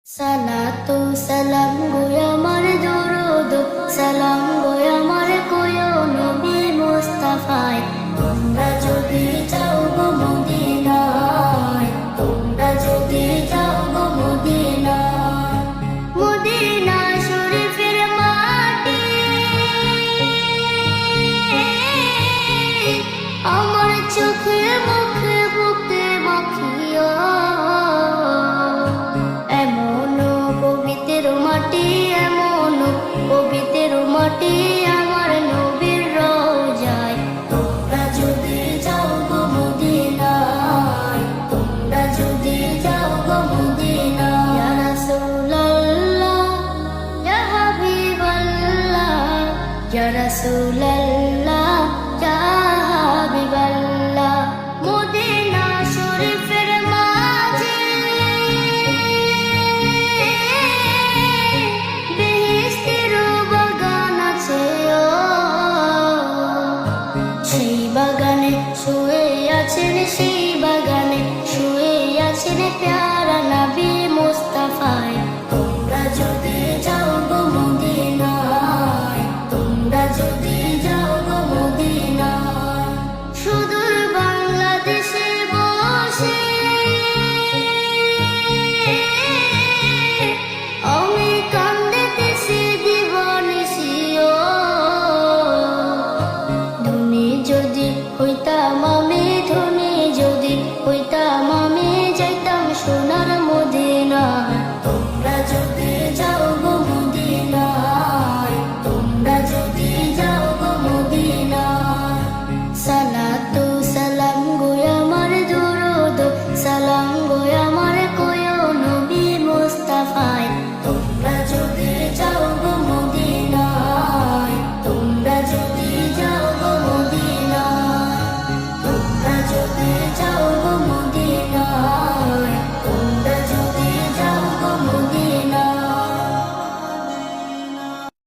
সালাতু সালাম গো আমার দরুদ সালাম গো আমার কোয় নবী মুস্তাফায় তোমরা যদি যাও গো মদিনায় তোমরা যদি যাও গো মদিনায় মদিনা শরীফের মাটি আমার চোখে মুখে বুকে মাখিও মাটি আমার নবীর রওজায় তোমরা যদি যাও গো মদিনায় তোমরা যদি যাও গো মদিনায় ইয়া রাসূলুল্লাহ ইয়া হাবিবাল্লাহ ইয়া রাসূলুল্লাহ